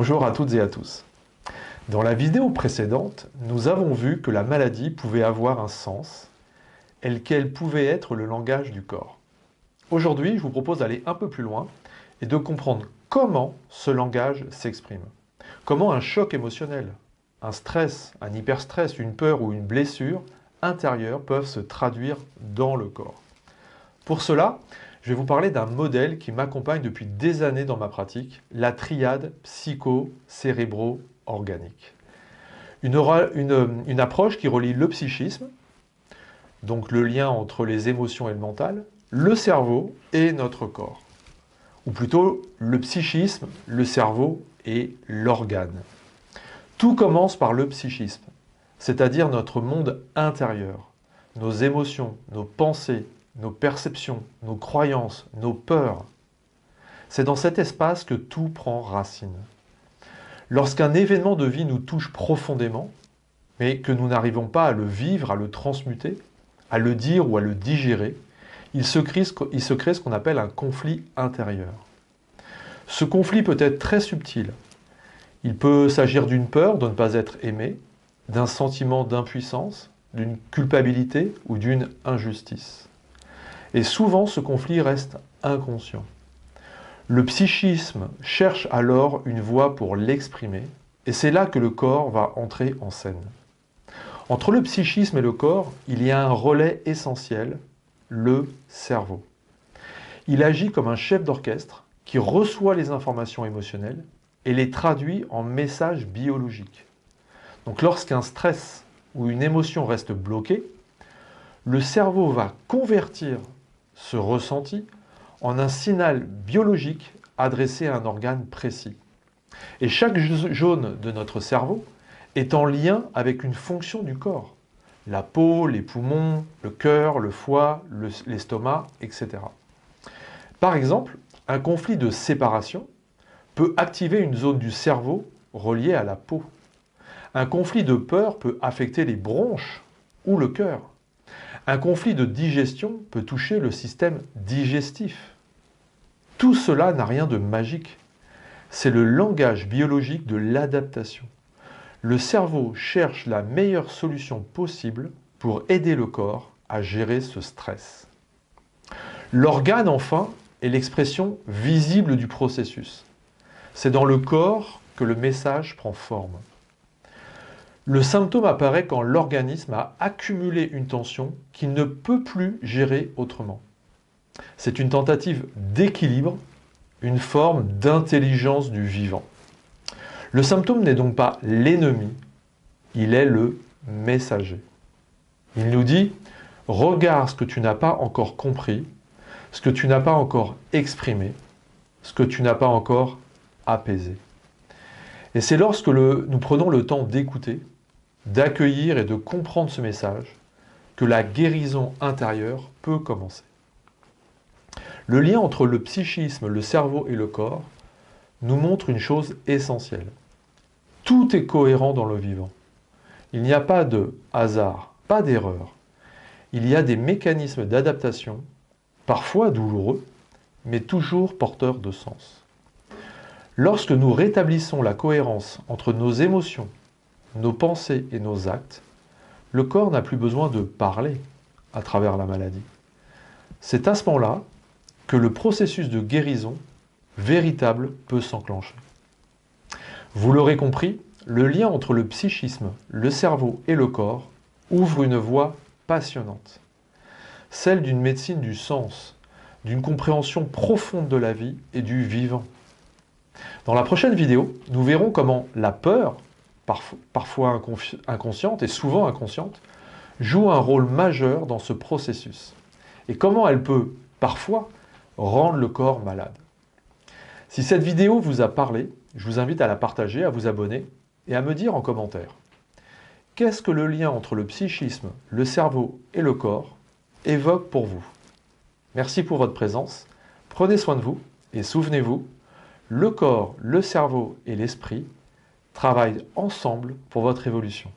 Bonjour à toutes et à tous. Dans la vidéo précédente, nous avons vu que la maladie pouvait avoir un sens et qu'elle pouvait être le langage du corps. Aujourd'hui, je vous propose d'aller un peu plus loin et de comprendre comment ce langage s'exprime. Comment un choc émotionnel, un stress, un hyperstress, une peur ou une blessure intérieure peuvent se traduire dans le corps. Pour cela, je vais vous parler d'un modèle qui m'accompagne depuis des années dans ma pratique, la triade psycho-cérébro-organique. Une approche qui relie le psychisme, donc le lien entre les émotions et le mental, le cerveau et notre corps. Ou plutôt le psychisme, le cerveau et l'organe. Tout commence par le psychisme, c'est-à-dire notre monde intérieur, nos émotions, nos pensées, nos perceptions, nos croyances, nos peurs. C'est dans cet espace que tout prend racine. Lorsqu'un événement de vie nous touche profondément, mais que nous n'arrivons pas à le vivre, à le transmuter, à le dire ou à le digérer, il se crée ce qu'on appelle un conflit intérieur. Ce conflit peut être très subtil. Il peut s'agir d'une peur de ne pas être aimé, d'un sentiment d'impuissance, d'une culpabilité ou d'une injustice. Et souvent, ce conflit reste inconscient. Le psychisme cherche alors une voie pour l'exprimer, et c'est là que le corps va entrer en scène. Entre le psychisme et le corps, il y a un relais essentiel, le cerveau. Il agit comme un chef d'orchestre qui reçoit les informations émotionnelles et les traduit en messages biologiques. Donc lorsqu'un stress ou une émotion reste bloquée, le cerveau va convertir ce ressenti en un signal biologique adressé à un organe précis. Et chaque zone de notre cerveau est en lien avec une fonction du corps. La peau, les poumons, le cœur, le foie, l'estomac, etc. Par exemple, un conflit de séparation peut activer une zone du cerveau reliée à la peau. Un conflit de peur peut affecter les bronches ou le cœur. Un conflit de digestion peut toucher le système digestif. Tout cela n'a rien de magique. C'est le langage biologique de l'adaptation. Le cerveau cherche la meilleure solution possible pour aider le corps à gérer ce stress. L'organe, enfin, est l'expression visible du processus. C'est dans le corps que le message prend forme. Le symptôme apparaît quand l'organisme a accumulé une tension qu'il ne peut plus gérer autrement. C'est une tentative d'équilibre, une forme d'intelligence du vivant. Le symptôme n'est donc pas l'ennemi, il est le messager. Il nous dit « Regarde ce que tu n'as pas encore compris, ce que tu n'as pas encore exprimé, ce que tu n'as pas encore apaisé. » Et c'est lorsque nous prenons le temps d'écouter, d'accueillir et de comprendre ce message que la guérison intérieure peut commencer. Le lien entre le psychisme, le cerveau et le corps nous montre une chose essentielle. Tout est cohérent dans le vivant. Il n'y a pas de hasard, pas d'erreur. Il y a des mécanismes d'adaptation, parfois douloureux, mais toujours porteurs de sens. Lorsque nous rétablissons la cohérence entre nos émotions, nos pensées et nos actes, le corps n'a plus besoin de parler à travers la maladie. C'est à ce moment-là que le processus de guérison véritable peut s'enclencher. Vous l'aurez compris, le lien entre le psychisme, le cerveau et le corps ouvre une voie passionnante. Celle d'une médecine du sens, d'une compréhension profonde de la vie et du vivant. Dans la prochaine vidéo, nous verrons comment la peur, parfois inconsciente et souvent inconsciente, joue un rôle majeur dans ce processus et comment elle peut, parfois, rendre le corps malade. Si cette vidéo vous a parlé, je vous invite à la partager, à vous abonner et à me dire en commentaire qu'est-ce que le lien entre le psychisme, le cerveau et le corps évoque pour vous. Merci pour votre présence, prenez soin de vous et souvenez-vous, le corps, le cerveau et l'esprit travaillent ensemble pour votre évolution.